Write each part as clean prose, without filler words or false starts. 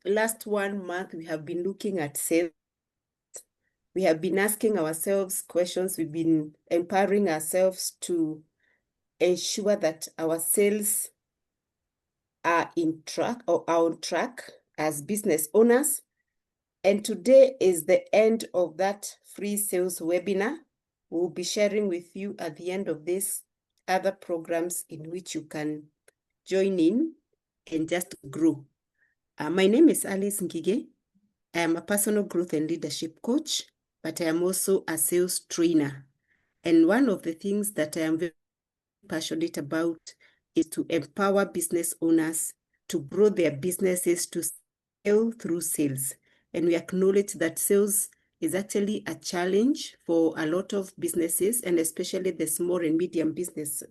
last 1 month, we have been looking at sales. We have been asking ourselves questions. We've been empowering ourselves to ensure that our sales are on track as business owners. And today is the end of that free sales webinar. We'll be sharing with you at the end of this other programs in which you can join in and just grow. My name is Alice Ngige. I am a personal growth and leadership coach, but I am also a sales trainer. And one of the things that I am very passionate about is to empower business owners to grow their businesses to scale through sales. And we acknowledge that sales is actually a challenge for a lot of businesses, and especially the small and medium business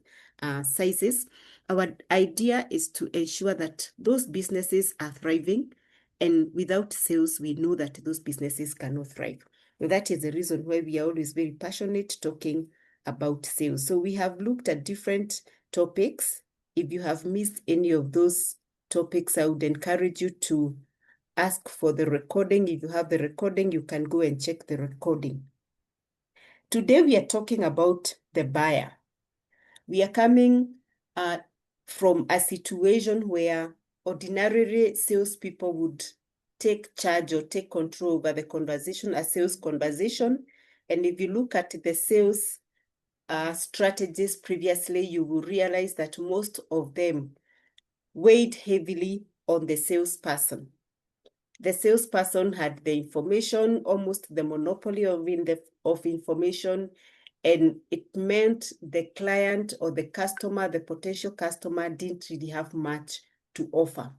sizes. Our idea is to ensure that those businesses are thriving, and without sales, we know that those businesses cannot thrive. And that is the reason why we are always very passionate talking about sales. So we have looked at different topics. If you have missed any of those topics, I would encourage you to ask for the recording. If you have the recording, you can go and check the recording. Today, we are talking about the buyer. We are coming from a situation where ordinarily salespeople would take charge or take control over the conversation, a sales conversation. And if you look at the sales strategies previously, you will realize that most of them weighed heavily on the salesperson. The salesperson had the information, almost the monopoly of information, and it meant the client or the customer, the potential customer, didn't really have much to offer.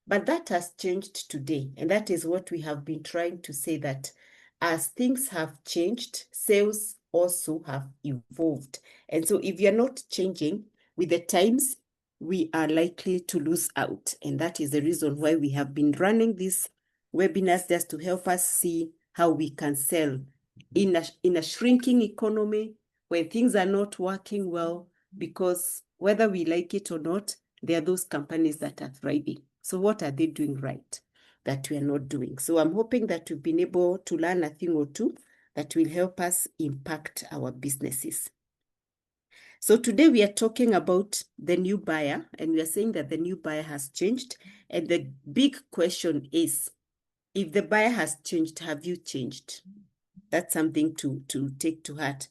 But that has changed today, and that is what we have been trying to say, that as things have changed, sales also have evolved. And so if you're not changing with the times, we are likely to lose out. And that is the reason why we have been running these webinars, just to help us see how we can sell in a shrinking economy where things are not working well, because whether we like it or not, there are those companies that are thriving. So what are they doing right that we are not doing? So I'm hoping that we've been able to learn a thing or two that will help us impact our businesses. So today we are talking about the new buyer, and we are saying that the new buyer has changed. And the big question is, if the buyer has changed, have you changed? That's something to take to heart.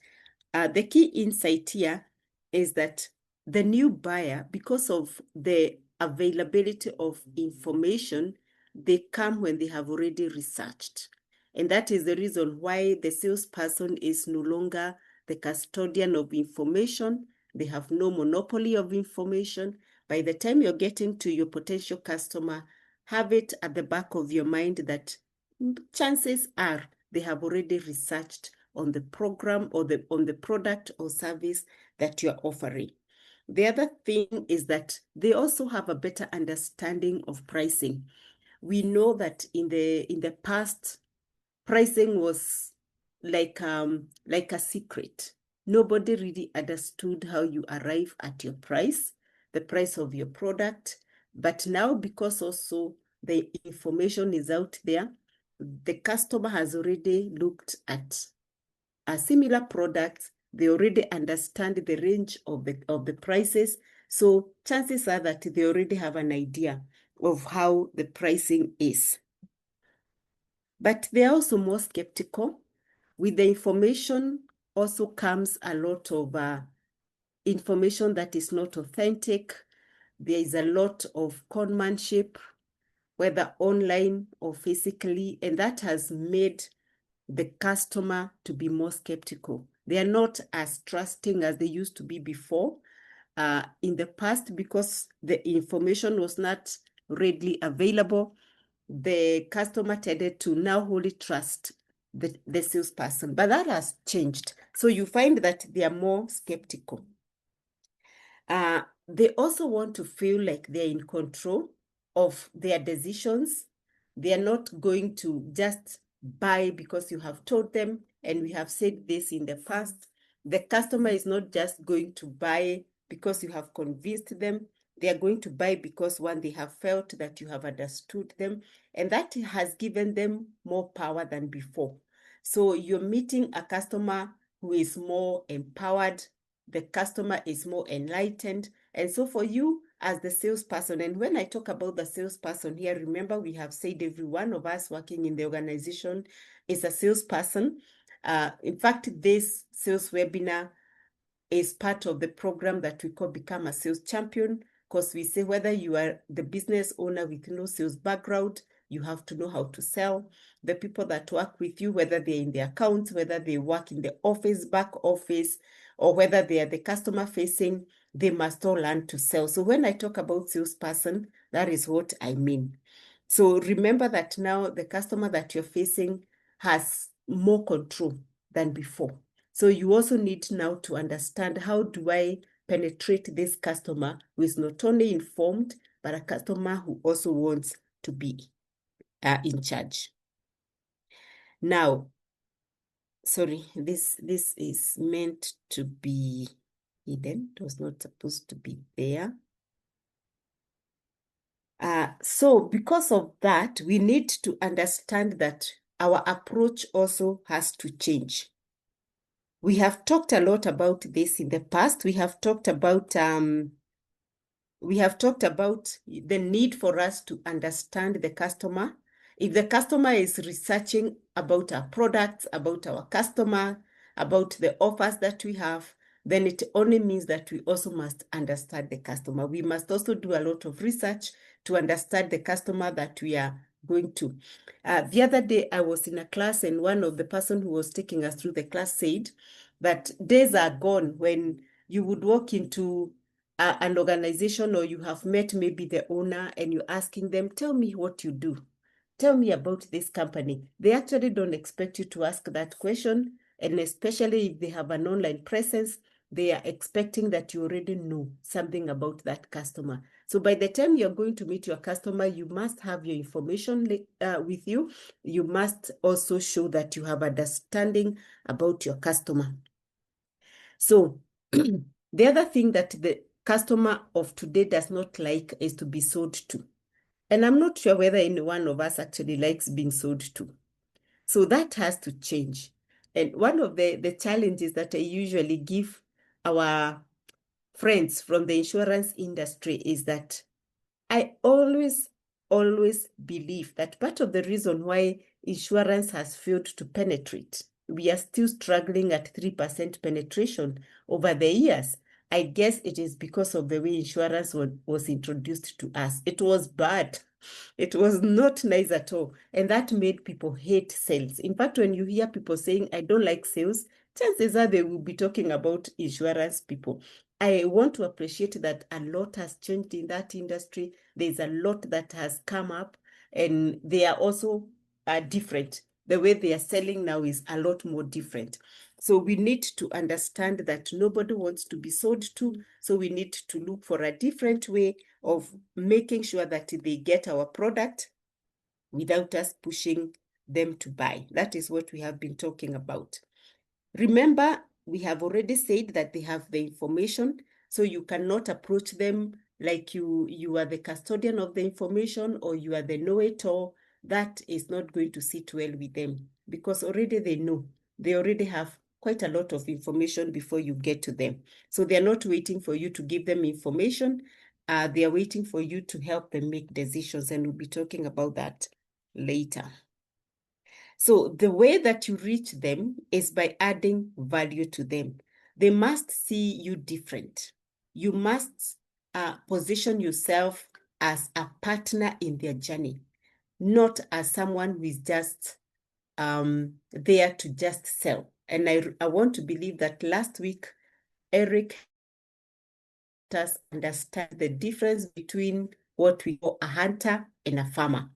The key insight here is that the new buyer, because of the availability of information, they come when they have already researched. And that is the reason why the salesperson is no longer the custodian of information. They have no monopoly of information. By the time you're getting to your potential customer, have it at the back of your mind that chances are they have already researched on the program or on the product or service that you're offering. The other thing is that they also have a better understanding of pricing. We know that in the past, pricing was like a secret. Nobody really understood how you arrive at your price, the price of your product. But now, because also the information is out there, the customer has already looked at a similar products. They already understand the range of the prices. So chances are that they already have an idea of how the pricing is. But they're also more skeptical. With the information also comes a lot of information that is not authentic. There is a lot of conmanship, whether online or physically, and that has made the customer to be more skeptical. They are not as trusting as they used to be before. In the past, because the information was not readily available, the customer tended to now wholly trust the salesperson. But that has changed. So you find that they are more skeptical. They also want to feel like they're in control of their decisions. They are not going to just buy because you have told them, and we have said this in the past. The customer is not just going to buy because you have convinced them. They are going to buy because, one, they have felt that you have understood them, and that has given them more power than before. So you're meeting a customer who is more empowered, the customer is more enlightened. And so for you as the salesperson, and when I talk about the salesperson here, remember we have said every one of us working in the organization is a salesperson. In fact, this sales webinar is part of the program that we call Become a Sales Champion, because we say whether you are the business owner with no sales background, you have to know how to sell. The people that work with you, whether they're in the accounts, whether they work in the office, back office, or whether they are the customer facing, they must all learn to sell. So when I talk about salesperson, that is what I mean. So remember that now the customer that you're facing has more control than before. So you also need now to understand, how do I penetrate this customer who is not only informed, but a customer who also wants to be in charge. Now, sorry, this is meant to be hidden. It was not supposed to be there. So because of that, we need to understand that our approach also has to change. We have talked a lot about this in the past. We have talked about the need for us to understand the customer. If the customer is researching about our products, about our customer, about the offers that we have, then it only means that we also must understand the customer. We must also do a lot of research to understand the customer that we are going to. The other day, I was in a class, and one of the person who was taking us through the class said that days are gone when you would walk into an organization, or you have met maybe the owner, and you're asking them, tell me what you do. Tell me about this company. They actually don't expect you to ask that question. And especially if they have an online presence, they are expecting that you already know something about that customer. So by the time you're going to meet your customer, you must have your information with you. You must also show that you have understanding about your customer. So the other thing that the customer of today does not like is to be sold to. And I'm not sure whether any one of us actually likes being sold to. So that has to change. And one of the challenges that I usually give our friends from the insurance industry is that I always believe that part of the reason why insurance has failed to penetrate, we are still struggling at 3% penetration over the years. I guess it is because of the way insurance was introduced to us. It was bad. It was not nice at all. And that made people hate sales. In fact, when you hear people saying, I don't like sales, chances are they will be talking about insurance people. I want to appreciate that a lot has changed in that industry. There's a lot that has come up, and they are also different. The way they are selling now is a lot more different. So we need to understand that nobody wants to be sold to. So we need to look for a different way of making sure that they get our product without us pushing them to buy. That is what we have been talking about. Remember, we have already said that they have the information, so you cannot approach them like you are the custodian of the information, or you are the know-it-all. That is not going to sit well with them, because already they know. They already have quite a lot of information before you get to them. So they're not waiting for you to give them information. They are waiting for you to help them make decisions, and we'll be talking about that later. So the way that you reach them is by adding value to them. They must see you different. You must position yourself as a partner in their journey, not as someone who is just there to just sell. And I want to believe that last week, Eric helped us understand the difference between what we call a hunter and a farmer.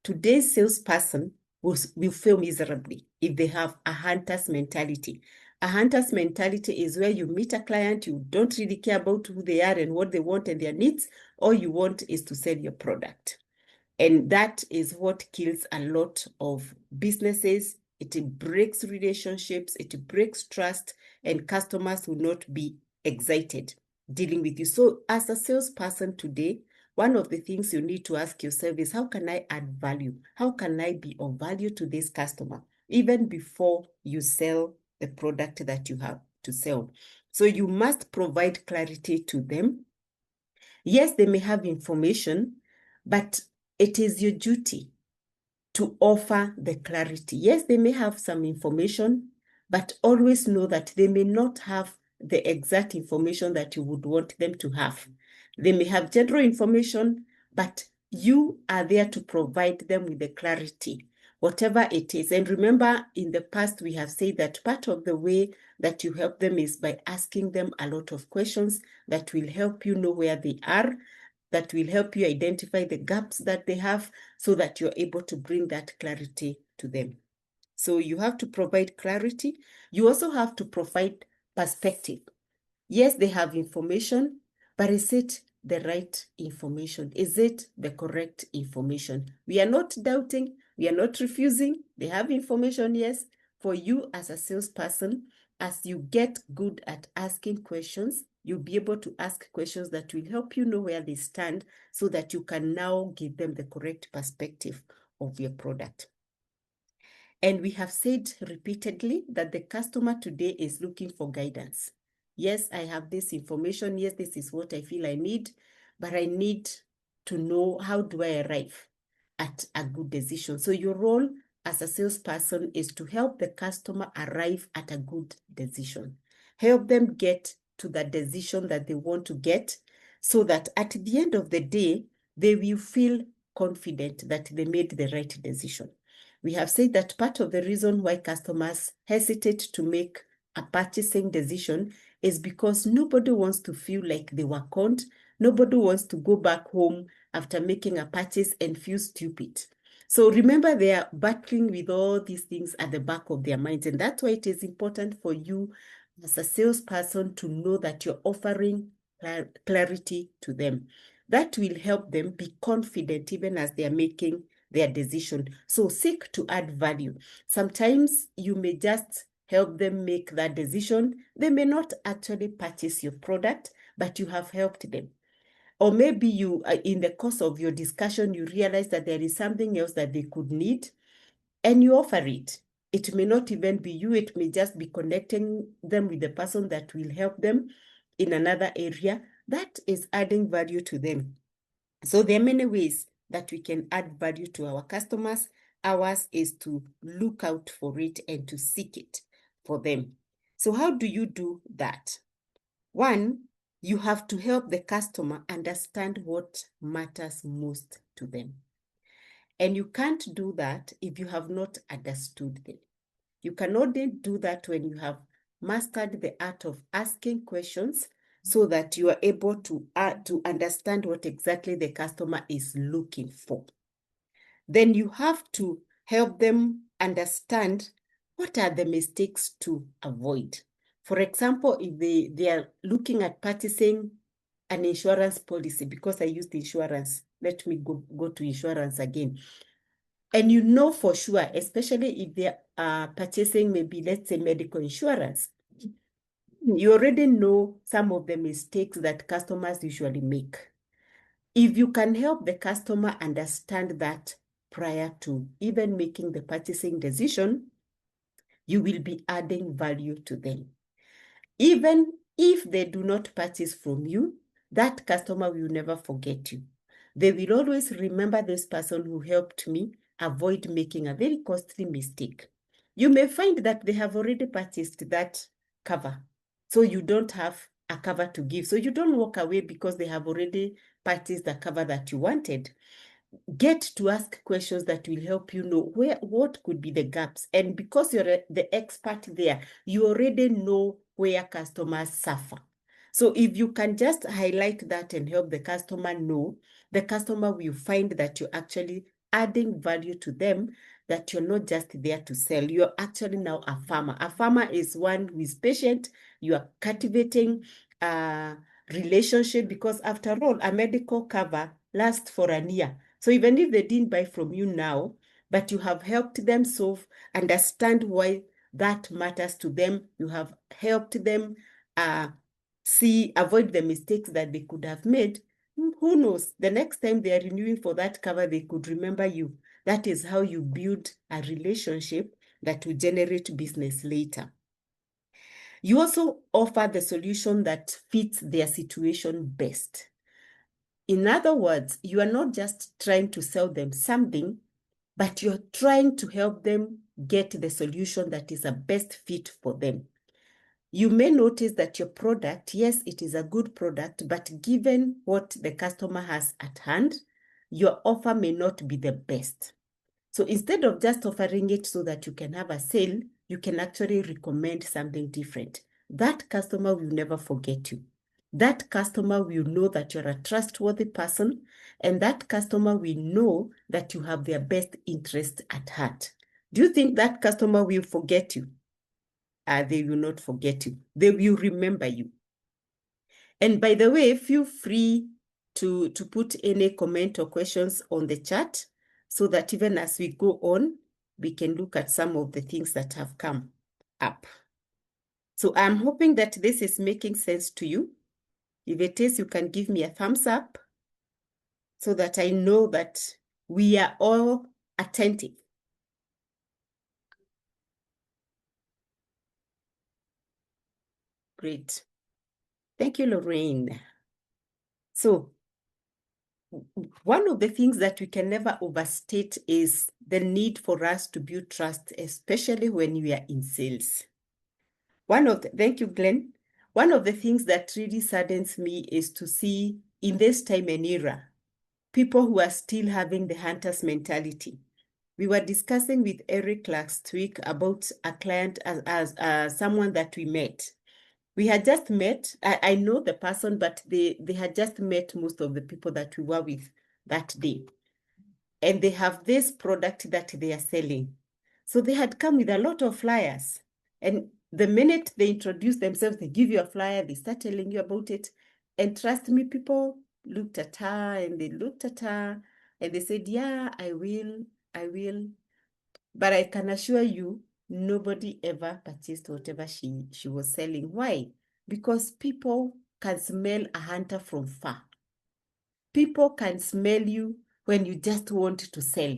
Today's salesperson will fail miserably if they have a hunter's mentality. A hunter's mentality is where you meet a client, you don't really care about who they are and what they want and their needs. All you want is to sell your product. And that is what kills a lot of businesses. It breaks relationships, it breaks trust, and customers will not be excited dealing with you. So as a salesperson today, one of the things you need to ask yourself is, how can I add value? How can I be of value to this customer, even before you sell the product that you have to sell? So you must provide clarity to them. Yes, they may have information, but it is your duty to offer the clarity. Yes, they may have some information, but always know that they may not have the exact information that you would want them to have. They may have general information, but you are there to provide them with the clarity, whatever it is. And remember, in the past, we have said that part of the way that you help them is by asking them a lot of questions that will help you know where they are, that will help you identify the gaps that they have, so that you're able to bring that clarity to them. So you have to provide clarity. You also have to provide perspective. Yes, they have information, but is it the right information? Is it the correct information? We are not doubting. We are not refusing. They have information, yes. For you as a salesperson, as you get good at asking questions, you'll be able to ask questions that will help you know where they stand, so that you can now give them the correct perspective of your product. And we have said repeatedly that the customer today is looking for guidance. Yes, I have this information. Yes, this is what I feel I need, but I need to know, how do I arrive at a good decision? So your role as a salesperson is to help the customer arrive at a good decision. Help them get to the decision that they want to get, so that at the end of the day, they will feel confident that they made the right decision. We have said that part of the reason why customers hesitate to make a purchasing decision is because nobody wants to feel like they were conned. Nobody wants to go back home after making a purchase and feel stupid. So remember, they are battling with all these things at the back of their minds. And that's why it is important for you as a salesperson to know that you're offering clarity to them. That will help them be confident even as they are making their decision. So seek to add value. Sometimes you may just help them make that decision. They may not actually purchase your product, but you have helped them. Or maybe you, in the course of your discussion, you realize that there is something else that they could need, and you offer it. It may not even be you. It may just be connecting them with the person that will help them in another area. That is adding value to them. So there are many ways that we can add value to our customers. Ours is to look out for it and to seek it for them. So how do you do that? One, you have to help the customer understand what matters most to them. And you can't do that if you have not understood them. You can only do that when you have mastered the art of asking questions, so that you are able to understand what exactly the customer is looking for. Then you have to help them understand what are the mistakes to avoid. For example, if they are looking at purchasing an insurance policy, because I used insurance, let me go to insurance again. And you know for sure, especially if they are purchasing maybe, let's say, medical insurance, you already know some of the mistakes that customers usually make. If you can help the customer understand that prior to even making the purchasing decision, you will be adding value to them. Even if they do not purchase from you, that customer will never forget you. They will always remember this person who helped me avoid making a very costly mistake. You may find that they have already purchased that cover, so you don't have a cover to give. So you don't walk away because they have already purchased the cover that you wanted. Get to ask questions that will help you know what could be the gaps. And because you're the expert there, you already know where customers suffer. So if you can just highlight that and help the customer know, the customer will find that you're actually adding value to them, that you're not just there to sell. You're actually now a farmer. A farmer is one who is patient. You are cultivating a relationship, because after all, a medical cover lasts for a year. So even if they didn't buy from you now, but you have helped them understand why that matters to them, you have helped them avoid the mistakes that they could have made, who knows? The next time they are renewing for that cover, they could remember you. That is how you build a relationship that will generate business later. You also offer the solution that fits their situation best. In other words, you are not just trying to sell them something, but you're trying to help them get the solution that is a best fit for them. You may notice that your product, yes, it is a good product, but given what the customer has at hand, your offer may not be the best. So instead of just offering it so that you can have a sale, you can actually recommend something different. That customer will never forget you. That customer will know that you're a trustworthy person, and that customer will know that you have their best interest at heart. Do you think that customer will forget you? They will not forget you. They will remember you. And by the way, feel free to put any comment or questions on the chat so that even as we go on, we can look at some of the things that have come up. So I'm hoping that this is making sense to you. If it is, you can give me a thumbs up so that I know that we are all attentive. Great. Thank you, Lorraine. So one of the things that we can never overstate is the need for us to build trust, especially when we are in sales. Thank you, Glenn. One of the things that really saddens me is to see in this time and era, people who are still having the hunter's mentality. We were discussing with Eric last week about a client as someone that we met. We had just met, I know the person, but they had just met most of the people that we were with that day. And they have this product that they are selling. So they had come with a lot of flyers. And the minute they introduce themselves, they give you a flyer, they start telling you about it. And trust me, people looked at her and they looked at her and they said, yeah, I will. But I can assure you, nobody ever purchased whatever she was selling. Why? Because people can smell a hunter from far. People can smell you when you just want to sell.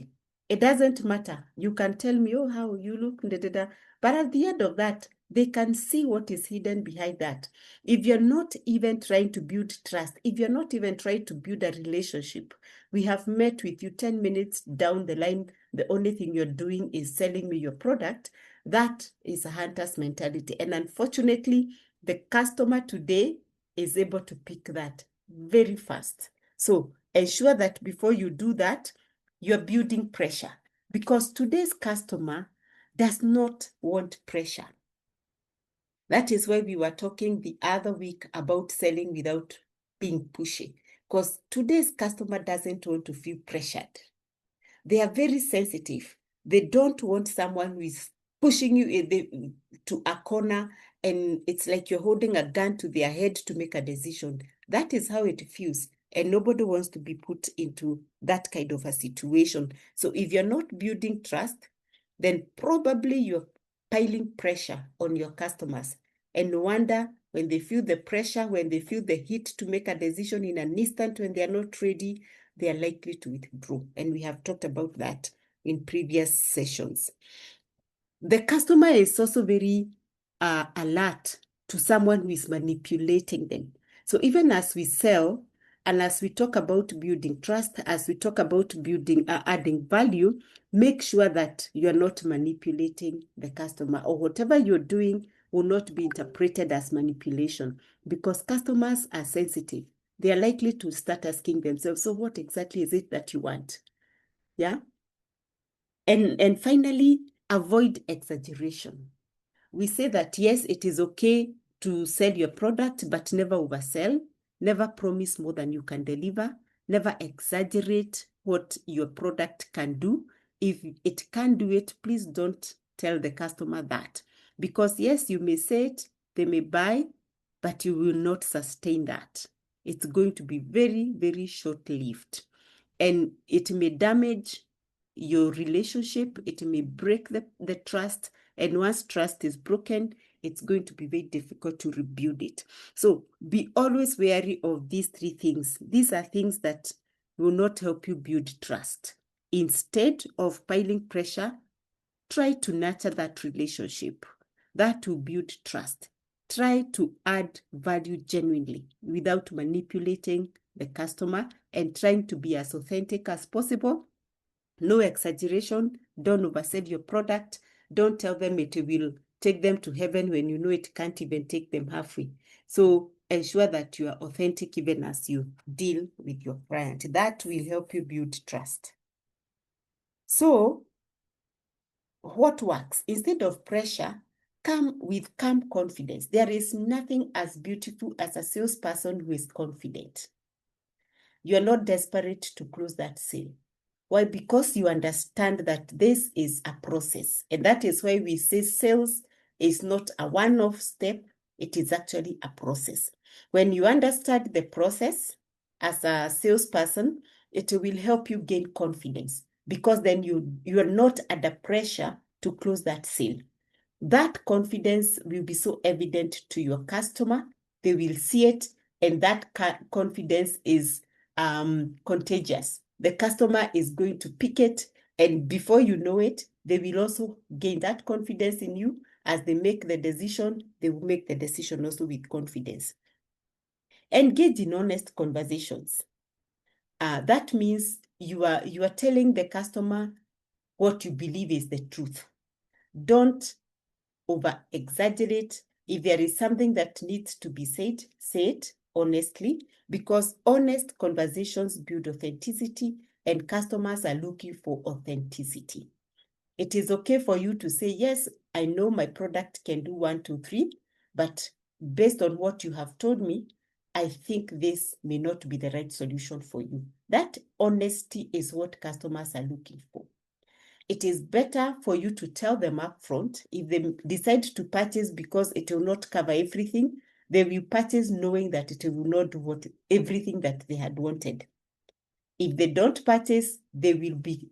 It doesn't matter. You can tell me, oh, how you look, da, da, da. But at the end of that, they can see what is hidden behind that. If you're not even trying to build trust, if you're not even trying to build a relationship, we have met with you 10 minutes down the line, the only thing you're doing is selling me your product. That is a hunter's mentality. And unfortunately, the customer today is able to pick that very fast. So ensure that before you do that, you're building pressure, because today's customer does not want pressure. That is why we were talking the other week about selling without being pushy, because today's customer doesn't want to feel pressured. They are very sensitive. They don't want someone who is pushing you to a corner and it's like you're holding a gun to their head to make a decision. That is how it feels. And nobody wants to be put into that kind of a situation. So if you're not building trust, then probably you're piling pressure on your customers. And no wonder when they feel the pressure, when they feel the heat to make a decision in an instant when they are not ready, they are likely to withdraw. And we have talked about that in previous sessions. The customer is also very alert to someone who is manipulating them. So even as we sell, and as we talk about building trust, as we talk about building, adding value, make sure that you're not manipulating the customer, or whatever you're doing will not be interpreted as manipulation, because customers are sensitive. They are likely to start asking themselves, so what exactly is it that you want? Yeah. And finally, avoid exaggeration. We say that, yes, it is okay to sell your product, but never oversell. Never promise more than you can deliver. Never exaggerate what your product can do. If it can do it, please don't tell the customer that. Because yes, you may say it, they may buy, but you will not sustain that. It's going to be very, very short-lived. And it may damage your relationship. It may break the trust. And once trust is broken, it's going to be very difficult to rebuild it. So be always wary of these three things. These are things that will not help you build trust. Instead of piling pressure, try to nurture that relationship. That will build trust. Try to add value genuinely without manipulating the customer and trying to be as authentic as possible. No exaggeration. Don't oversell your product. Don't tell them it will take them to heaven when you know it can't even take them halfway. So ensure that you are authentic even as you deal with your client. That will help you build trust. So what works? Instead of pressure, come with calm confidence. There is nothing as beautiful as a salesperson who is confident. You are not desperate to close that sale. Why? Because you understand that this is a process. And that is why we say sales is not a one-off step. It is actually a process. When you understand the process as a salesperson, it will help you gain confidence, because then you are not under pressure to close that sale. That confidence will be so evident to your customer. They will see it, and that confidence is contagious. The customer is going to pick it, and before you know it, they will also gain that confidence in you. As they make the decision, they will make the decision also with confidence. Engage in honest conversations. That means you are telling the customer what you believe is the truth. Don't over-exaggerate. If there is something that needs to be said, say it honestly, because honest conversations build authenticity, and customers are looking for authenticity. It is okay for you to say, yes, I know my product can do 1, 2, 3, but based on what you have told me, I think this may not be the right solution for you. That honesty is what customers are looking for. It is better for you to tell them upfront. If they decide to purchase because it will not cover everything, they will purchase knowing that it will not do everything that they had wanted. If they don't purchase, they will be,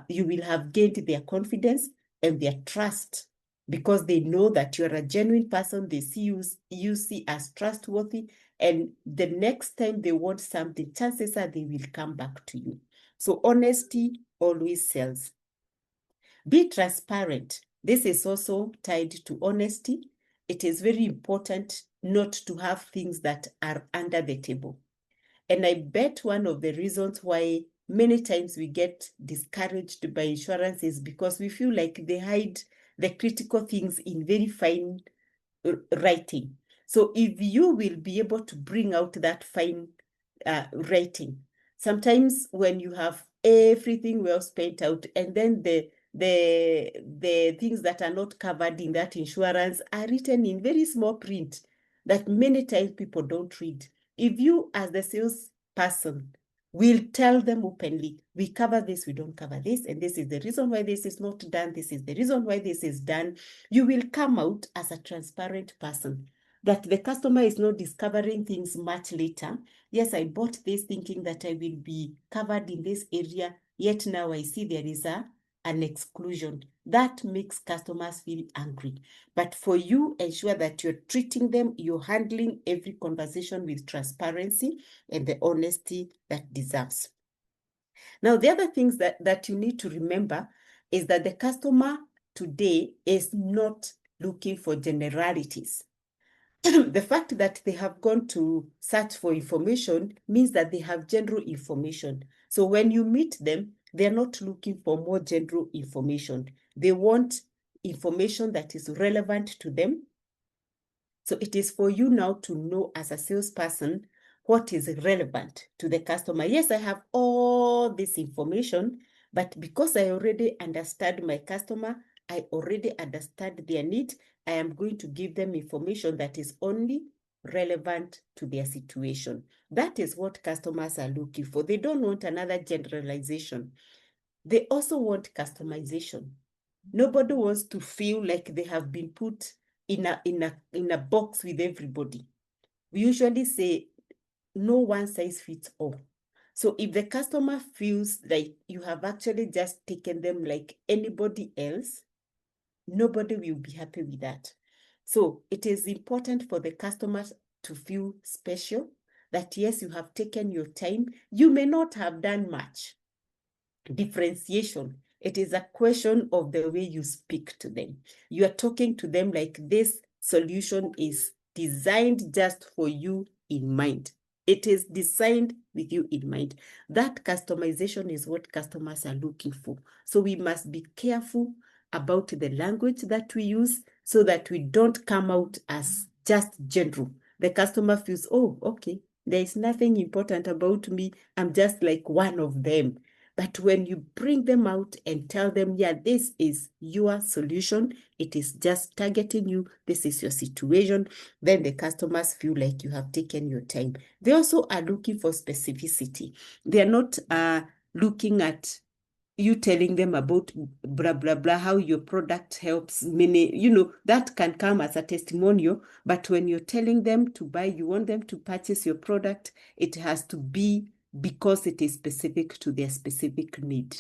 you will have gained their confidence and their trust, because they know that you're a genuine person. They see you see as trustworthy, and the next time they want something, chances are they will come back to you. So honesty always sells. Be transparent. This is also tied to honesty. It is very important not to have things that are under the table. And I bet one of the reasons why many times we get discouraged by insurance is because we feel like they hide the critical things in very fine writing. So if you will be able to bring out that fine writing, sometimes when you have everything well spent out, and then the things that are not covered in that insurance are written in very small print that many times people don't read. If you, as the salesperson, will tell them openly, we cover this, we don't cover this, and this is the reason why this is not done, this is the reason why this is done, you will come out as a transparent person, that the customer is not discovering things much later. Yes, I bought this thinking that I will be covered in this area, yet now I see there is an exclusion. That makes customers feel angry. But for you, ensure that you're treating them, you're handling every conversation with transparency and the honesty that deserves. Now, the other things that you need to remember is that the customer today is not looking for generalities. The fact that they have gone to search for information means that they have general information. So when you meet them, they're not looking for more general information. They want information that is relevant to them. So it is for you now to know, as a salesperson, what is relevant to the customer. Yes, I have all this information, but because I already understand my customer, I already understand their need, I am going to give them information that is only relevant to their situation. That is what customers are looking for. They don't want another generalization. They also want customization. Nobody wants to feel like they have been put in a box with everybody. We usually say no one size fits all. So if the customer feels like you have actually just taken them like anybody else, nobody will be happy with that. So it is important for the customers to feel special, that yes, you have taken your time. You may not have done much differentiation. It is a question of the way you speak to them. You are talking to them like this solution is designed just for you in mind. It is designed with you in mind. That customization is what customers are looking for. So we must be careful about the language that we use so that we don't come out as just general. The customer feels, oh, okay, there is nothing important about me. I'm just like one of them. But when you bring them out and tell them, yeah, this is your solution, it is just targeting you, this is your situation, then the customers feel like you have taken your time. They also are looking for specificity. They are not looking at you telling them about blah, blah, blah, how your product helps many, that can come as a testimonial. But when you're telling them to buy, you want them to purchase your product, it has to be because it is specific to their specific need.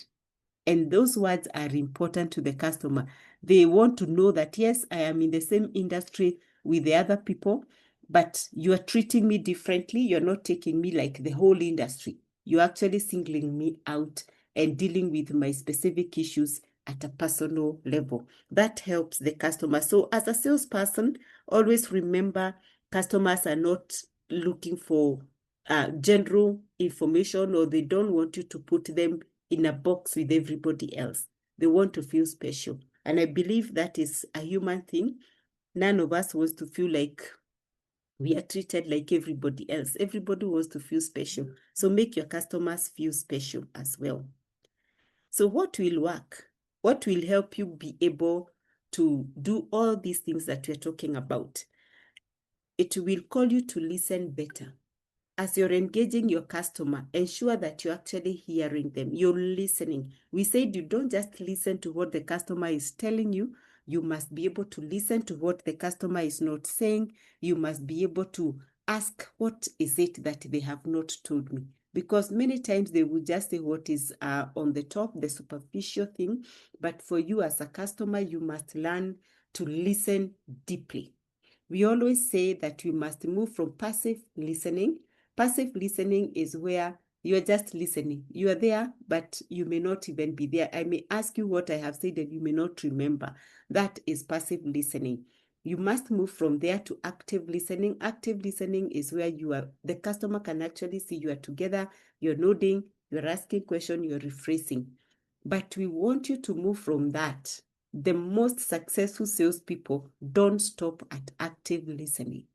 And those words are important to the customer. They want to know that, yes, I am in the same industry with the other people, but you are treating me differently. You're not taking me like the whole industry. You're actually singling me out and dealing with my specific issues at a personal level. That helps the customer. So as a salesperson, always remember customers are not looking for general information, or they don't want you to put them in a box with everybody else. They want to feel special. And I believe that is a human thing. None of us wants to feel like we are treated like everybody else. Everybody wants to feel special. So make your customers feel special as well. So what will work? What will help you be able to do all these things that we're talking about? It will call you to listen better. As you're engaging your customer, ensure that you're actually hearing them. You're listening. We said you don't just listen to what the customer is telling you. You must be able to listen to what the customer is not saying. You must be able to ask, what is it that they have not told me? Because many times they will just say what is on the top, the superficial thing. But for you as a customer, you must learn to listen deeply. We always say that we must move from passive listening. Passive listening is where you're just listening. You are there, but you may not even be there. I may ask you what I have said and you may not remember. That is passive listening. You must move from there to active listening. Active listening is where the customer can actually see you are together, you're nodding, you're asking questions, you're rephrasing. But we want you to move from that. The most successful salespeople don't stop at active listening.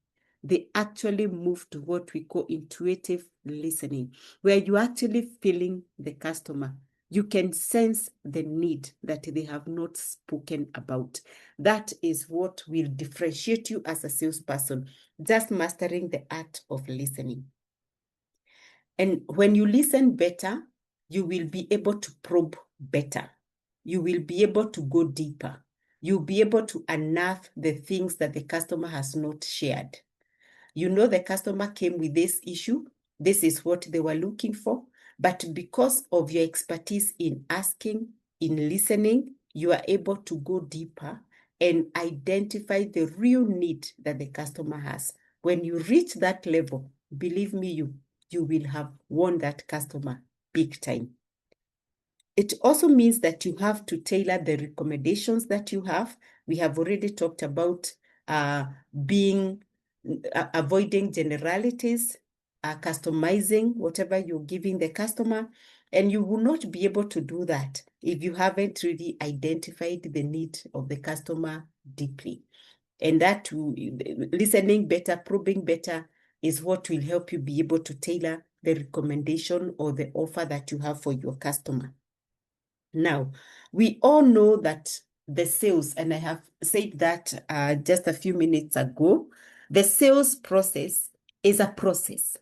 They actually move to what we call intuitive listening, where you're actually feeling the customer. You can sense the need that they have not spoken about. That is what will differentiate you as a salesperson, just mastering the art of listening. And when you listen better, you will be able to probe better. You will be able to go deeper. You'll be able to unearth the things that the customer has not shared. You know the customer came with this issue. This is what they were looking for. But because of your expertise in asking, in listening, you are able to go deeper and identify the real need that the customer has. When you reach that level, believe me, you will have won that customer big time. It also means that you have to tailor the recommendations that you have. We have already talked about avoiding generalities, customizing whatever you're giving the customer. And you will not be able to do that if you haven't really identified the need of the customer deeply. And that listening better, probing better is what will help you be able to tailor the recommendation or the offer that you have for your customer. Now, we all know that the sales, and I have said that just a few minutes ago, the sales process is a process.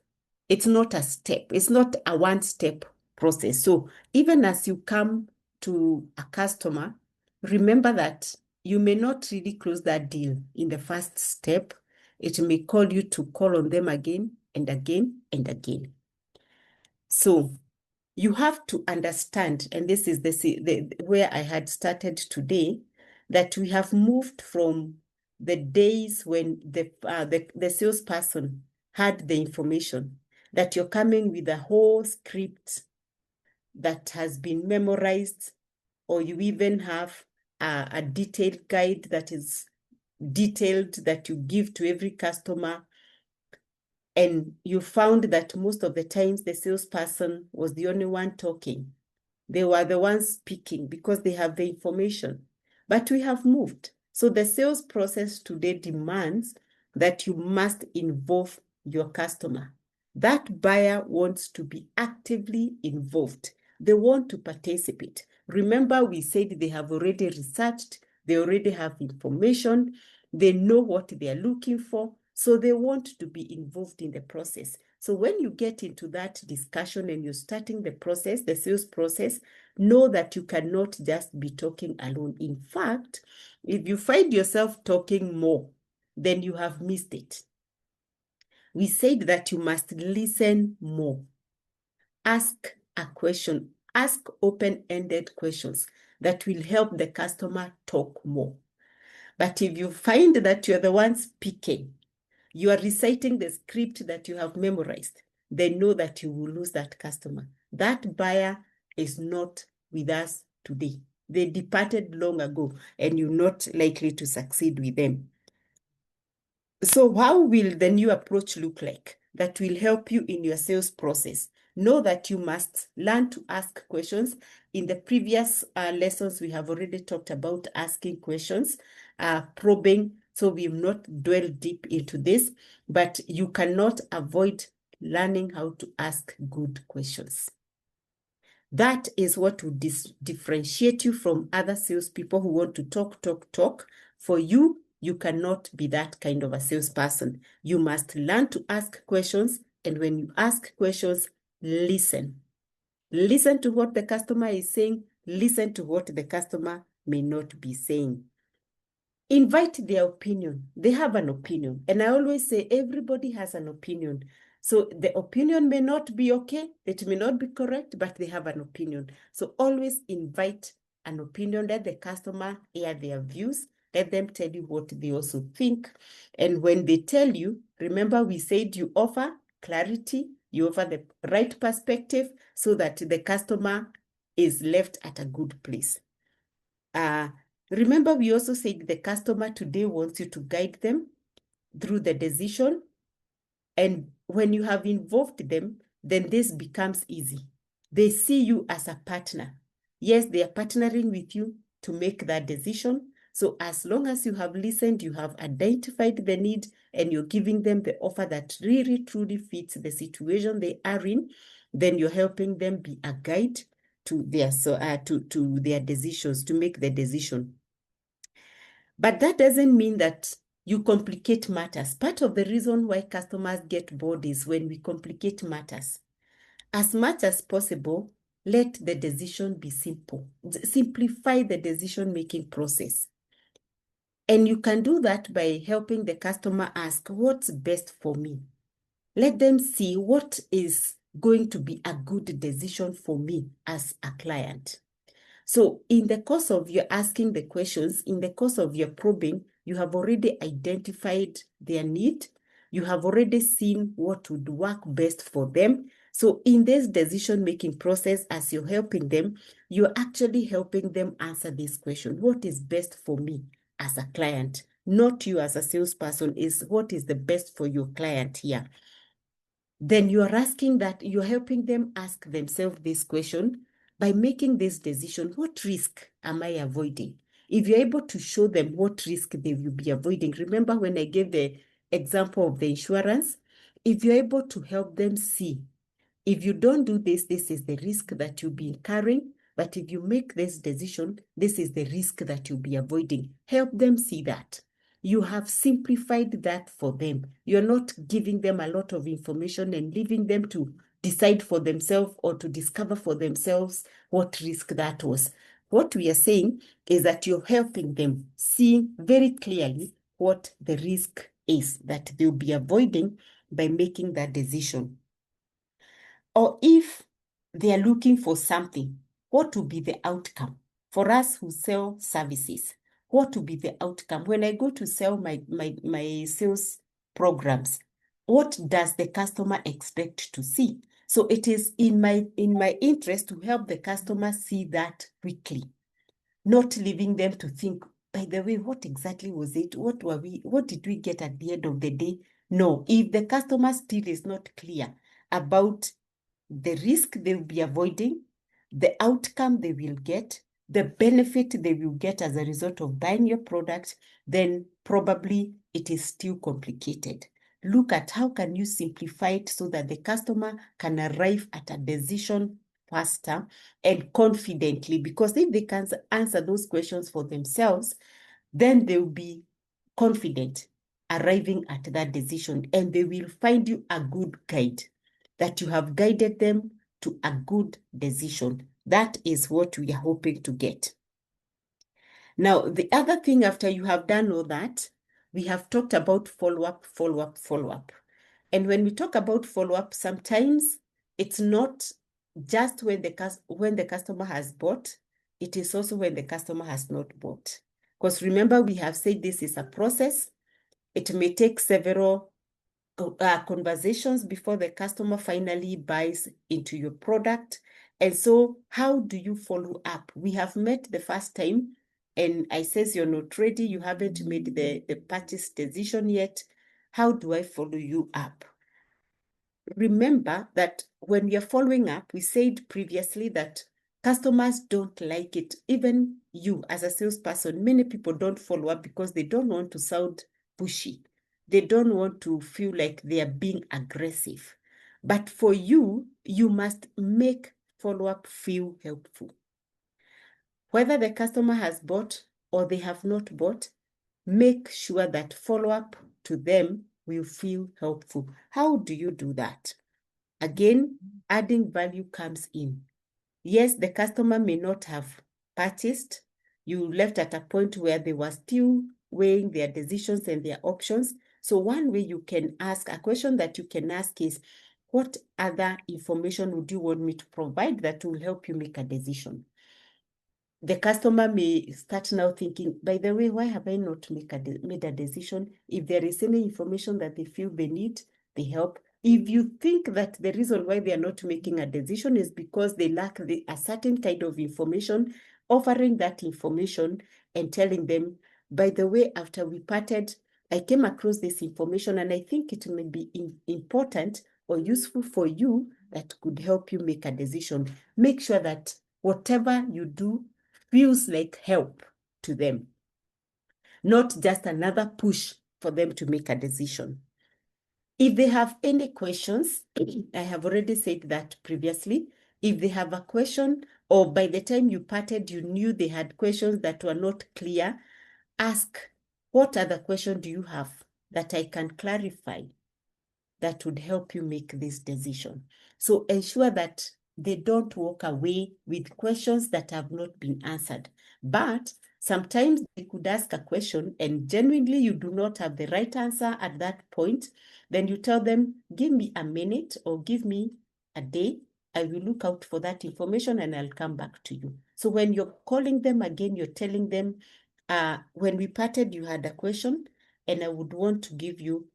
It's not a step. It's not a one-step process. So even as you come to a customer, remember that you may not really close that deal in the first step. It may call you to call on them again and again and again. So you have to understand, and this is where I had started today, that we have moved from the days when the salesperson had the information, that you're coming with a whole script that has been memorized, or you even have a detailed guide that is detailed that you give to every customer, and you found that most of the times the salesperson was the only one talking. They were the ones speaking because they have the information. But we have moved. So the sales process today demands that you must involve your customer. That buyer wants to be actively involved. They want to participate. Remember, we said they have already researched, they already have information, they know what they are looking for, so they want to be involved in the process. So when you get into that discussion and you're starting the process, the sales process, know that you cannot just be talking alone. In fact, if you find yourself talking more, then you have missed it. We said that you must listen more. Ask a question. Ask open-ended questions that will help the customer talk more. But if you find that you're the one speaking, you are reciting the script that you have memorized, then know that you will lose that customer. That buyer is not with us today. They departed long ago, and you're not likely to succeed with them. So how will the new approach look like that will help you in your sales process? Know that you must learn to ask questions. In the previous lessons, we have already talked about asking questions, probing. So we've not dwelled deep into this, but you cannot avoid learning how to ask good questions. That is what will differentiate you from other salespeople who want to talk. For you, you cannot be that kind of a salesperson. You must learn to ask questions, and when you ask questions, listen. Listen to what the customer is saying. Listen to what the customer may not be saying. Invite their opinion. They have an opinion. And I always say everybody has an opinion. So the opinion may not be okay, it may not be correct, but they have an opinion. So always invite an opinion, let the customer hear their views, let them tell you what they also think. And when they tell you, remember we said you offer clarity, you offer the right perspective so that the customer is left at a good place. Remember, we also said the customer today wants you to guide them through the decision. And when you have involved them, then this becomes easy. They see you as a partner. Yes, they are partnering with you to make that decision. So as long as you have listened, you have identified the need, and you're giving them the offer that really, truly fits the situation they are in, then you're helping them be a guide to their to their decisions, to make the decision. But that doesn't mean that you complicate matters. Part of the reason why customers get bored is when we complicate matters. As much as possible, let the decision be simple. Simplify the decision-making process. And you can do that by helping the customer ask, what's best for me? Let them see what is going to be a good decision for me as a client. So in the course of your asking the questions, in the course of your probing, you have already identified their need. You have already seen what would work best for them. So in this decision-making process, as you're helping them, you're actually helping them answer this question. What is best for me as a client? Not you as a salesperson, is what is the best for your client here. Then you are asking that, you're helping them ask themselves this question by making this decision. What risk am I avoiding? If you're able to show them what risk they will be avoiding, remember when I gave the example of the insurance, if you're able to help them see, if you don't do this, this is the risk that you'll be incurring. But if you make this decision, this is the risk that you'll be avoiding. Help them see that. You have simplified that for them. You're not giving them a lot of information and leaving them to decide for themselves or to discover for themselves what risk that was. What we are saying is that you're helping them see very clearly what the risk is that they'll be avoiding by making that decision. Or if they are looking for something, what will be the outcome? For us who sell services, what will be the outcome? When I go to sell my sales programs, what does the customer expect to see? So it is in my interest to help the customer see that quickly, not leaving them to think, by the way, what exactly was it? What did we get at the end of the day? No, if the customer still is not clear about the risk they will be avoiding, the outcome they will get, the benefit they will get as a result of buying your product, then probably it is still complicated. Look at how can you simplify it so that the customer can arrive at a decision faster and confidently, because if they can answer those questions for themselves, then they will be confident arriving at that decision, and they will find you a good guide, that you have guided them to a good decision. That is what we are hoping to get. Now, the other thing, after you have done all that, we have talked about follow-up, follow-up, follow-up. And when we talk about follow-up, sometimes it's not just when the customer has bought, it is also when the customer has not bought. Because remember, we have said this is a process. It may take several conversations before the customer finally buys into your product. And so how do you follow up? We have met the first time and I says you're not ready, you haven't made the purchase decision yet. How do I follow you up? Remember that when we are following up, we said previously that customers don't like it. Even you as a salesperson, many people don't follow up because they don't want to sound pushy. They don't want to feel like they are being aggressive. But for you, you must make follow-up feel helpful. Whether the customer has bought or they have not bought, make sure that follow-up to them will feel helpful. How do you do that? Again, adding value comes in. Yes, the customer may not have purchased. You left at a point where they were still weighing their decisions and their options. So one way you can ask, a question that you can ask is, what other information would you want me to provide that will help you make a decision? The customer may start now thinking, by the way, why have I not made a decision? If there is any information that they feel they need, they help. If you think that the reason why they are not making a decision is because they lack a certain kind of information, offering that information and telling them, by the way, after we parted, I came across this information and I think it may be important or useful for you that could help you make a decision. Make sure that whatever you do feels like help to them, not just another push for them to make a decision. If they have any questions, I have already said that previously, if they have a question or by the time you parted, you knew they had questions that were not clear, ask, what other question do you have that I can clarify that would help you make this decision? So ensure that they don't walk away with questions that have not been answered. But sometimes they could ask a question and genuinely you do not have the right answer at that point. Then you tell them, give me a minute or give me a day. I will look out for that information and I'll come back to you. So when you're calling them again, you're telling them, when we parted, you had a question and I would want to give you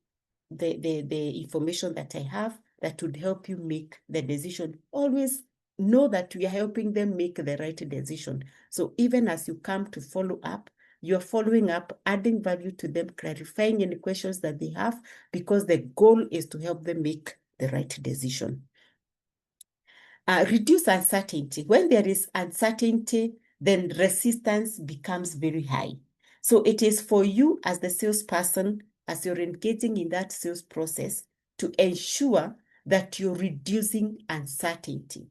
the information that I have that would help you make the decision. Always know that we are helping them make the right decision. So even as you come to follow up, you're following up, adding value to them, clarifying any questions that they have, because the goal is to help them make the right decision. Reduce uncertainty. When there is uncertainty, then resistance becomes very high. So it is for you as the salesperson, as you're engaging in that sales process, to ensure that you're reducing uncertainty.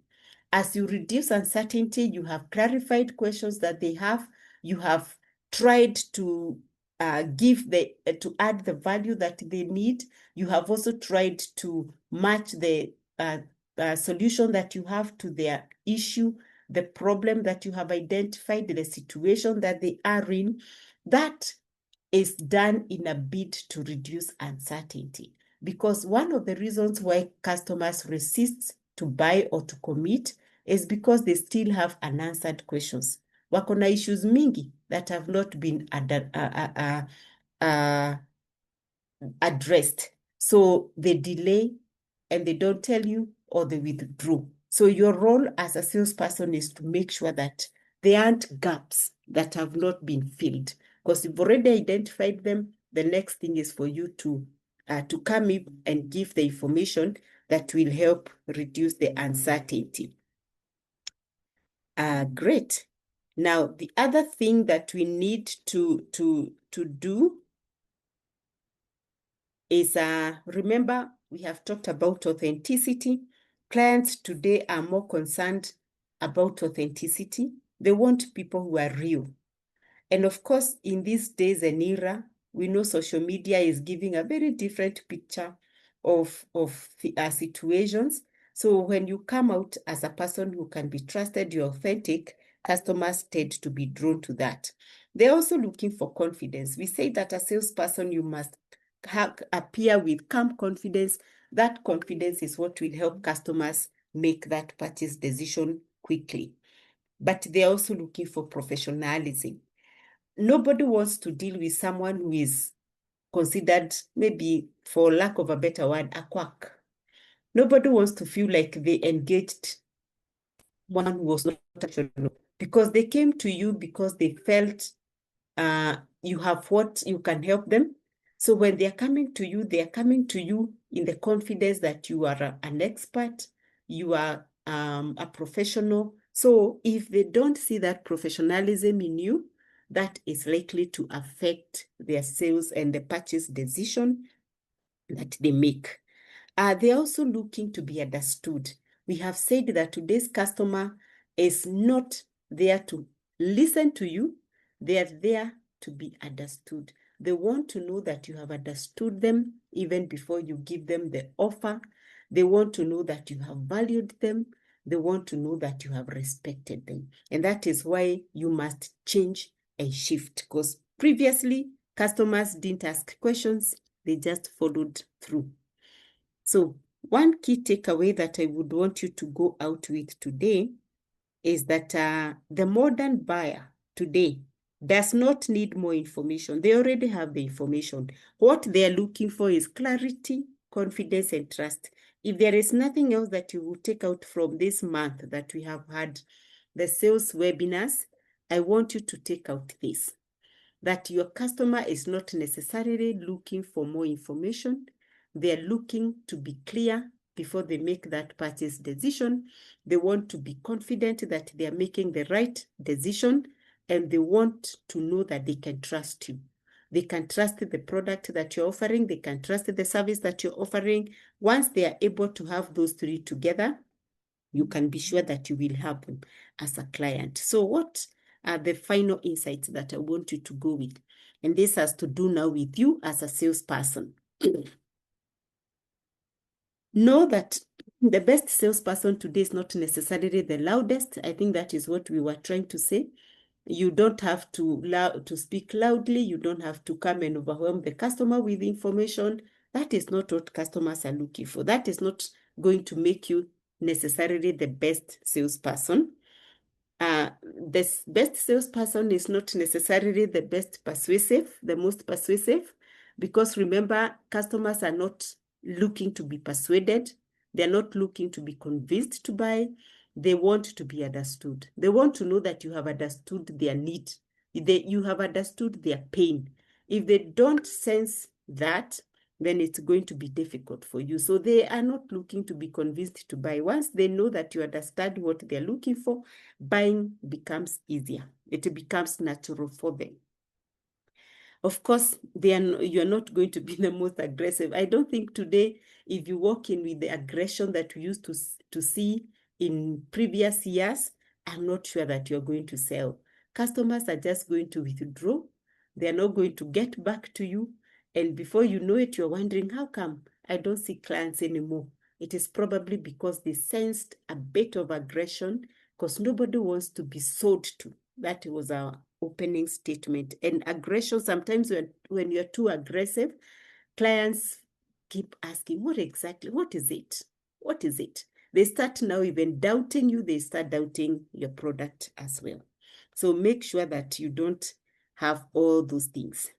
As you reduce uncertainty, you have clarified questions that they have, you have tried to to add the value that they need. You have also tried to match the solution that you have to their issue, the problem that you have identified, the situation that they are in. That is done in a bid to reduce uncertainty. Because one of the reasons why customers resist to buy or to commit is because they still have unanswered questions. wako na issues mingi that have not been addressed. So they delay and they don't tell you, or they withdraw. So your role as a salesperson is to make sure that there aren't gaps that have not been filled, because you've already identified them. The next thing is for you to come in and give the information that will help reduce the uncertainty. Great. Now, the other thing that we need to do is, remember, we have talked about authenticity. Clients today are more concerned about authenticity. They want people who are real. And of course, in these days and era, we know social media is giving a very different picture of situations. So when you come out as a person who can be trusted, you're authentic, customers tend to be drawn to that. They're also looking for confidence. We say that a salesperson, you must appear with calm confidence. That confidence is what will help customers make that purchase decision quickly. But they're also looking for professionalism. Nobody wants to deal with someone who is considered, maybe for lack of a better word, a quack. Nobody wants to feel like they engaged one who was not professional, because they came to you because they felt you have what you can help them. So when they are coming to you, they are coming to you in the confidence that you are an expert, you are a professional. So if they don't see that professionalism in you, that is likely to affect their sales and the purchase decision that they make. They're also looking to be understood. We have said that today's customer is not there to listen to you. They are there to be understood. They want to know that you have understood them even before you give them the offer. They want to know that you have valued them. They want to know that you have respected them. And that is why you must change and shift, because previously customers didn't ask questions, they just followed through. So one key takeaway that I would want you to go out with today is that the modern buyer today does not need more information. They already have the information. What they're looking for is clarity, confidence, and trust. If there is nothing else that you will take out from this month that we have had the sales webinars, I want you to take out this, that your customer is not necessarily looking for more information. They're looking to be clear before they make that purchase decision. They want to be confident that they are making the right decision, and they want to know that they can trust you. They can trust the product that you're offering. They can trust the service that you're offering. Once they are able to have those three together, you can be sure that you will help them as a client. So what are the final insights that I want you to go with? And this has to do now with you as a salesperson. Know that the best salesperson today is not necessarily the loudest. I think that is what we were trying to say. You don't have to speak loudly. You don't have to come and overwhelm the customer with information. That is not what customers are looking for. That is not going to make you necessarily the best salesperson. The best salesperson is not necessarily the most persuasive, because remember, customers are not looking to be persuaded. They're not looking to be convinced to buy. They want to be understood. They want to know that you have understood their need. You have understood their pain. If they don't sense that, then it's going to be difficult for you. So they are not looking to be convinced to buy. Once they know that you understand what they're looking for, buying becomes easier. It becomes natural for them. Of course, you're not going to be the most aggressive. I don't think today, if you walk in with the aggression that we used to see in previous years, I'm not sure that you're going to sell. Customers are just going to withdraw. They're not going to get back to you. And before you know it, you're wondering, how come I don't see clients anymore? It is probably because they sensed a bit of aggression, because nobody wants to be sold to. That was our opening statement. And aggression, sometimes when you're too aggressive, clients keep asking, what is it? What is it? They start now even doubting you. They start doubting your product as well. So make sure that you don't have all those things.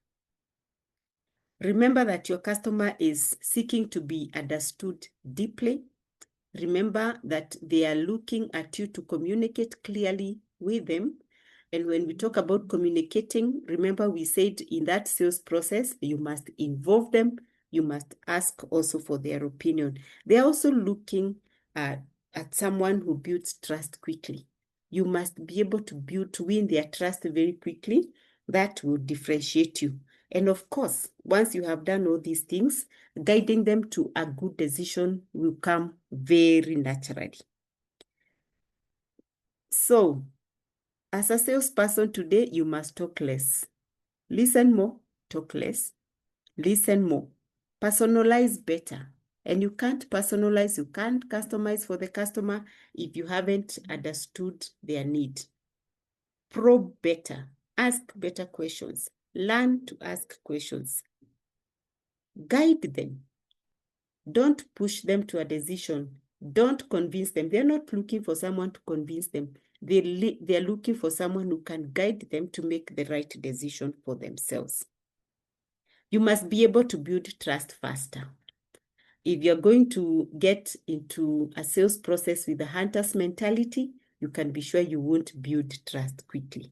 Remember that your customer is seeking to be understood deeply. Remember that they are looking at you to communicate clearly with them. And when we talk about communicating, remember we said in that sales process, you must involve them. You must ask also for their opinion. They are also looking at someone who builds trust quickly. You must be able to win their trust very quickly. That will differentiate you. And of course, once you have done all these things, guiding them to a good decision will come very naturally. So, as a salesperson today, you must talk less. Listen more, talk less. Listen more. Personalize better. And you can't personalize, you can't customize for the customer if you haven't understood their need. Probe better. Ask better questions. Learn to ask questions. Guide them. Don't push them to a decision. Don't convince them. They're not looking for someone to convince them. They're looking for someone who can guide them to make the right decision for themselves. You must be able to build trust faster. If you're going to get into a sales process with a hunter's mentality, you can be sure you won't build trust quickly.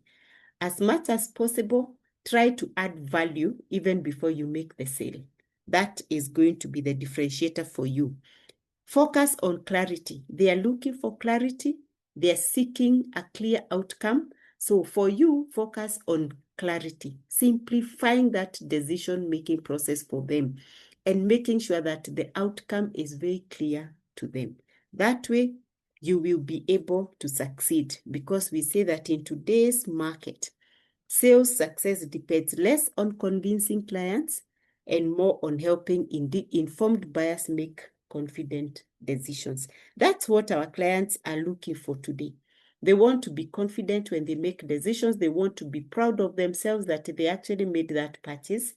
As much as possible, try to add value even before you make the sale. That is going to be the differentiator for you. Focus on clarity. They are looking for clarity. They are seeking a clear outcome. So for you, focus on clarity, simplifying that decision-making process for them and making sure that the outcome is very clear to them. That way, you will be able to succeed, because we say that in today's market, sales success depends less on convincing clients and more on helping informed buyers make confident decisions. That's what our clients are looking for today. They want to be confident when they make decisions. They want to be proud of themselves that they actually made that purchase.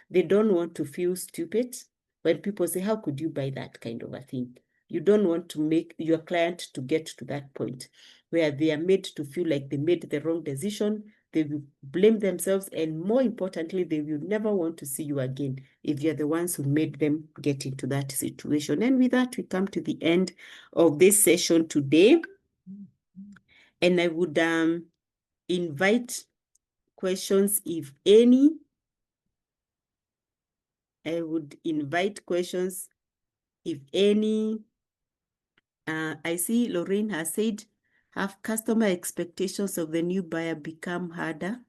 They don't want to feel stupid when people say, how could you buy that kind of a thing? You don't want to make your client to get to that point where they are made to feel like they made the wrong decision. They will blame themselves, and more importantly, they will never want to see you again if you're the ones who made them get into that situation. And with that, we come to the end of this session today. And I would invite questions, if any. I would invite questions, if any. I see Lorraine has said, have customer expectations of the new buyer become harder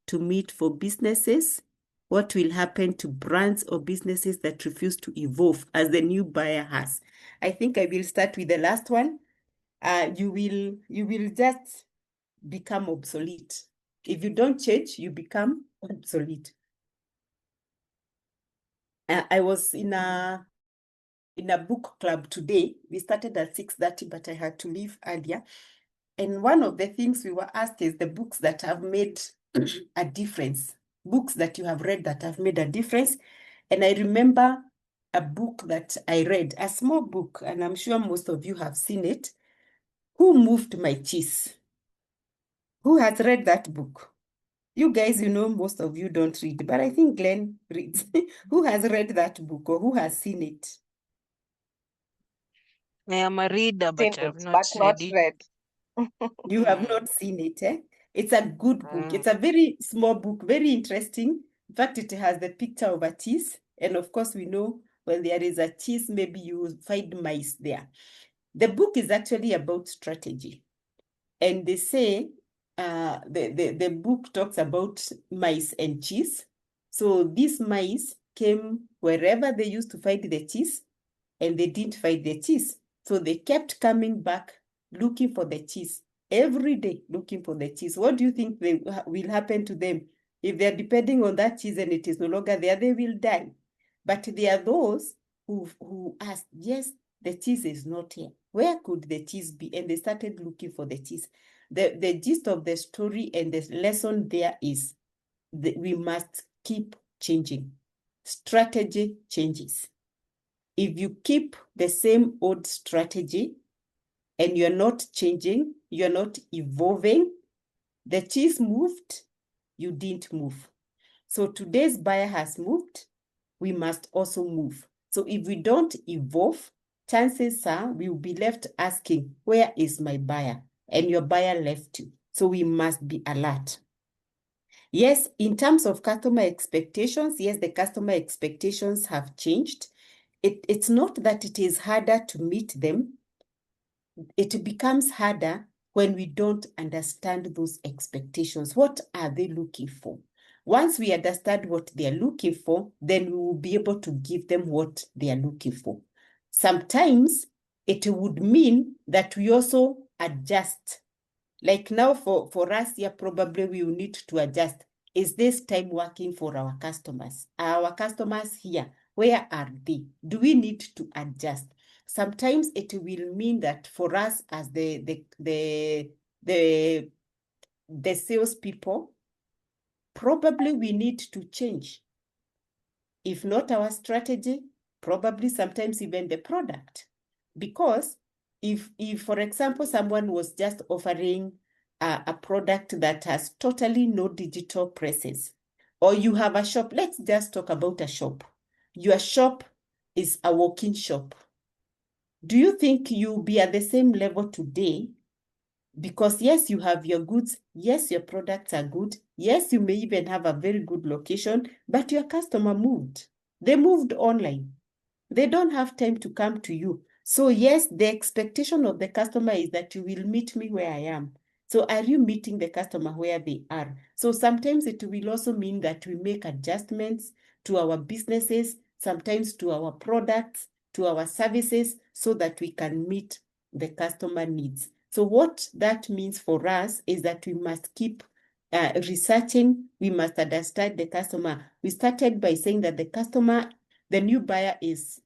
to meet for businesses? What will happen to brands or businesses that refuse to evolve as the new buyer has? I think I will start with the last one. You will just become obsolete. If you don't change, you become obsolete. I was in a book club today. We started at 6:30, but I had to leave earlier. And one of the things we were asked is the books that have made a difference, books that you have read that have made a difference. And I remember a book that I read, a small book, and I'm sure most of you have seen it, Who Moved My Cheese? Who has read that book? You guys, most of you don't read, but I think Glenn reads. Who has read that book, or who has seen it? I am a reader, but Seen I've it, not but not read it. read. You have not seen it, eh? It's a good book. It's a very small book, very interesting. In fact, it has the picture of a cheese. And of course, we know when there is a cheese, maybe you will find mice there. The book is actually about strategy. And they say, the book talks about mice and cheese. So these mice came wherever they used to find the cheese, and they didn't find the cheese. So they kept coming back looking for the cheese, every day looking for the cheese. What do you think will happen to them? If they're depending on that cheese and it is no longer there, they will die. But there are those who asked, yes, the cheese is not here. Where could the cheese be? And they started looking for the cheese. The gist of the story and the lesson there is that we must keep changing. Strategy changes. If you keep the same old strategy and you're not changing, you're not evolving, The cheese moved, you didn't move. So today's buyer has moved, we must also move. So if we don't evolve, chances are we will be left asking, where is my buyer? And your buyer left you. So we must be alert. Yes, in terms of customer expectations, yes, the customer expectations have changed. It's not that it is harder to meet them. It becomes harder when we don't understand those expectations. What are they looking for? Once we understand what they are looking for, then we will be able to give them what they are looking for. Sometimes it would mean that we also adjust. Like now for us here, probably we will need to adjust. Is this time working for our customers? Are our customers here? Where are they? Do we need to adjust? Sometimes it will mean that for us as the salespeople, probably we need to change. If not our strategy, probably sometimes even the product. Because if for example, someone was just offering a product that has totally no digital presence, or you have a shop, let's just talk about a shop. Your shop is a walk-in shop. Do you think you'll be at the same level today? Because yes, you have your goods. Yes, your products are good. Yes, you may even have a very good location, but your customer moved. They moved online. They don't have time to come to you. So yes, the expectation of the customer is that you will meet me where I am. So are you meeting the customer where they are? So sometimes it will also mean that we make adjustments to our businesses, sometimes to our products, to our services, so that we can meet the customer needs. So what that means for us is that we must keep researching. We must understand the customer. We started by saying that the new buyer is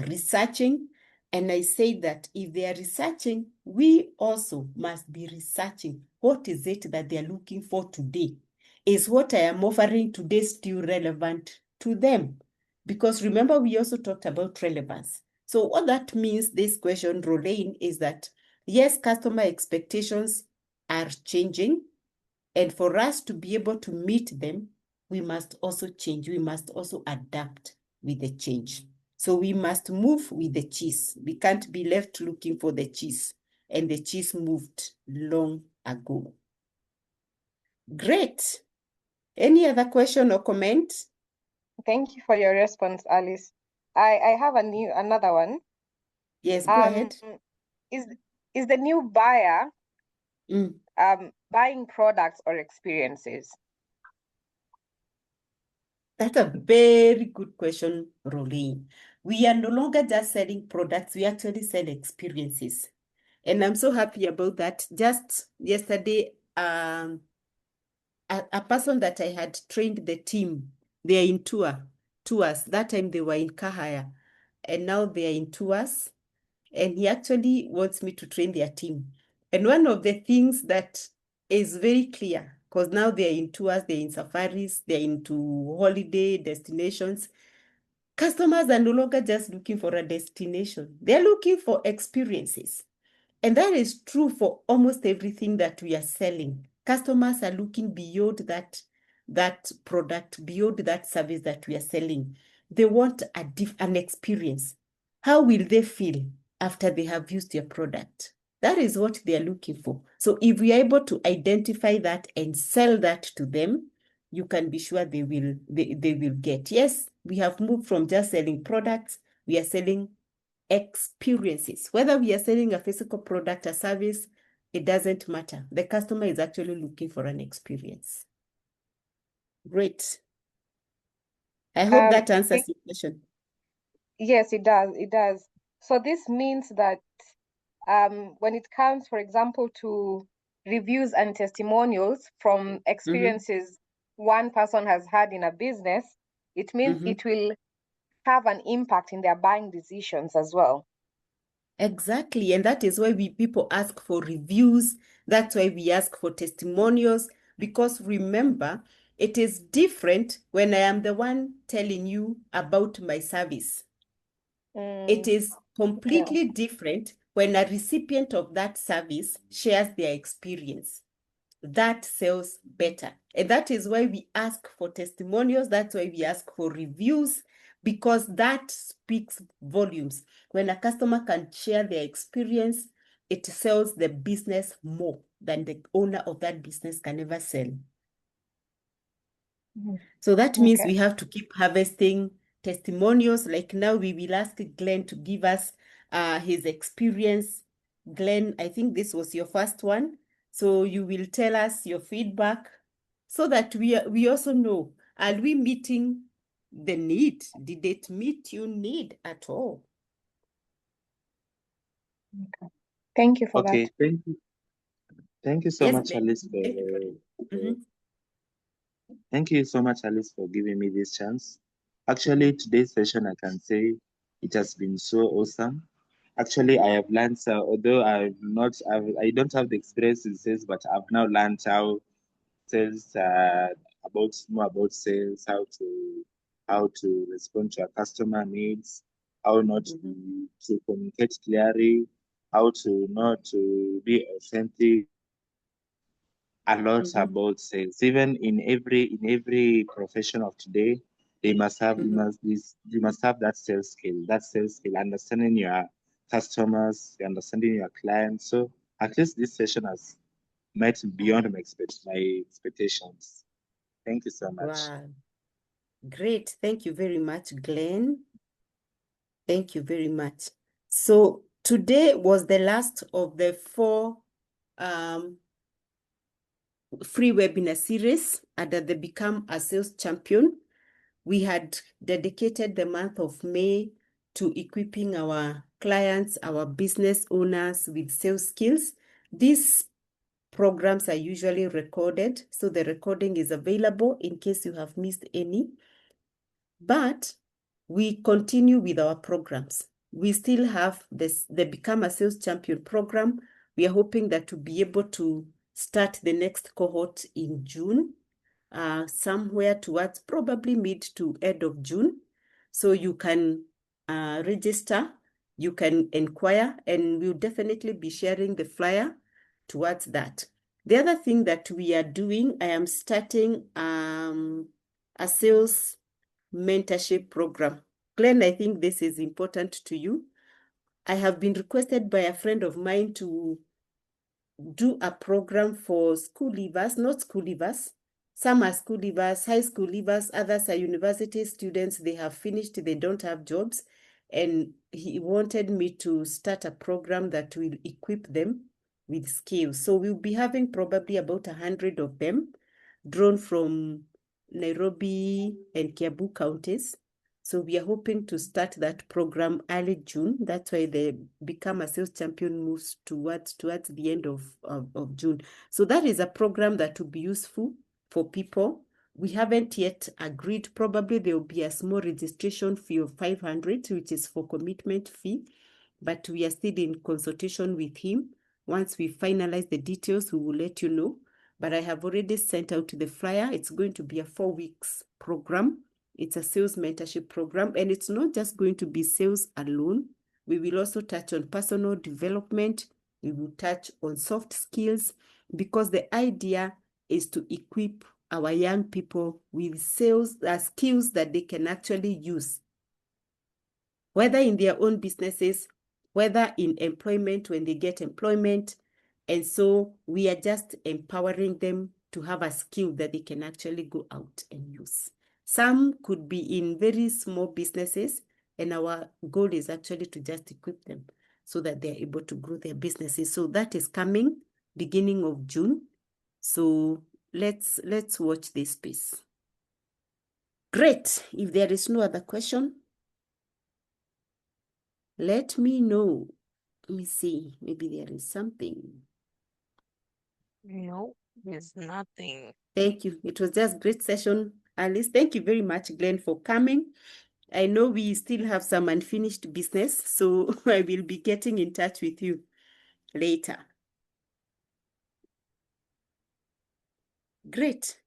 researching. And I say that if they are researching, we also must be researching. What is it that they are looking for today? Is what I am offering today still relevant to them? Because remember, we also talked about relevance. So what that means, this question, Rolene, is that yes, customer expectations are changing. And for us to be able to meet them, we must also change. We must also adapt with the change. So we must move with the cheese. We can't be left looking for the cheese. And the cheese moved long ago. Great. Any other question or comment? Thank you for your response, Alice. I have another one. Yes, go ahead. Is the new buyer buying products or experiences? That's a very good question, Rolene. We are no longer just selling products, we actually sell experiences. And I'm so happy about that. Just yesterday, a person that I had trained the team, they're in tours. That time they were in car hire, and now they're in tours. And he actually wants me to train their team. And one of the things that is very clear, because now they're in tours, they're in safaris, they're into holiday destinations. Customers are no longer just looking for a destination. They're looking for experiences. And that is true for almost everything that we are selling. Customers are looking beyond that product, beyond that service that we are selling. They want an experience. How will they feel after they have used your product? That is what they are looking for. So if we are able to identify that and sell that to them, you can be sure they will get. Yes, we have moved from just selling products. We are selling experiences. Whether we are selling a physical product or service, it doesn't matter. The customer is actually looking for an experience. Great. I hope that answers your question. Yes, it does. It does. So this means that when it comes, for example, to reviews and testimonials from experiences one person has had in a business, it means it will have an impact in their buying decisions as well. Exactly. And that is why people ask for reviews. That's why we ask for testimonials. Because remember, it is different when I am the one telling you about my service. It is completely different when a recipient of that service shares their experience. that sells better. And that is why we ask for testimonials. That's why we ask for reviews, because that speaks volumes. When a customer can share their experience, it sells the business more than the owner of that business can ever sell. So that means Okay. we have to keep harvesting testimonials. Like now we will ask Glenn to give us his experience. Glenn, I think this was your first one. So you will tell us your feedback so that we also know, are we meeting the need? Did it meet your need at all? Thank you for Okay, that. thank you so Yes, much, Glenn. Alice, Thank you for thank you so much, Alice, for giving me this chance. Actually, today's session, I can say it has been so awesome. Actually, I have learned, although I don't have the experience in sales, but I've now learned how sales, more about sales, how to respond to our customer needs, how not to communicate clearly, how to not to be authentic. A lot about sales. Even in every profession of today, they must have you must have that sales skill, understanding your customers, understanding your clients. So at least this session has met beyond my expectations. Thank you so much. Wow. Great. Thank you very much, Glenn. Thank you very much. So today was the last of the 4 free webinar series under the Become a Sales Champion. We had dedicated the month of May to equipping our clients, our business owners with sales skills. These programs are usually recorded, so the recording is available in case you have missed any. But we continue with our programs. We still have the Become a Sales Champion program. We are hoping that to be able to start the next cohort in June, somewhere towards probably mid to end of June. So you can register, you can inquire, and we'll definitely be sharing the flyer towards that. The other thing that we are doing, I am starting a sales mentorship program. Glenn, I think this is important to you. I have been requested by a friend of mine to do a program for school leavers, not school leavers. Some are school leavers, high school leavers, others are university students. They have finished, they don't have jobs. And he wanted me to start a program that will equip them with skills. So we'll be having probably about 100 of them drawn from Nairobi and Kiambu counties. So we are hoping to start that program early June. That's why the Become a Sales Champion moves towards the end of June. So that is a program that will be useful for people. We haven't yet agreed. Probably there will be a small registration fee of 500, which is for commitment fee. But we are still in consultation with him. Once we finalize the details, we will let you know. But I have already sent out the flyer. It's going to be a 4 weeks program. It's a sales mentorship program, and it's not just going to be sales alone. We will also touch on personal development. We will touch on soft skills, because the idea is to equip our young people with sales skills that they can actually use, whether in their own businesses, whether in employment when they get employment. And so we are just empowering them to have a skill that they can actually go out and use. Some could be in very small businesses, and our goal is actually to just equip them so that they're able to grow their businesses. So that is coming beginning of June. So let's watch this space. Great. If there is no other question, let me know. Let me see. Maybe there is something. No, there's nothing. Thank you. It was just great session, Alice. Thank you very much, Glenn, for coming. I know we still have some unfinished business, so I will be getting in touch with you later. Great.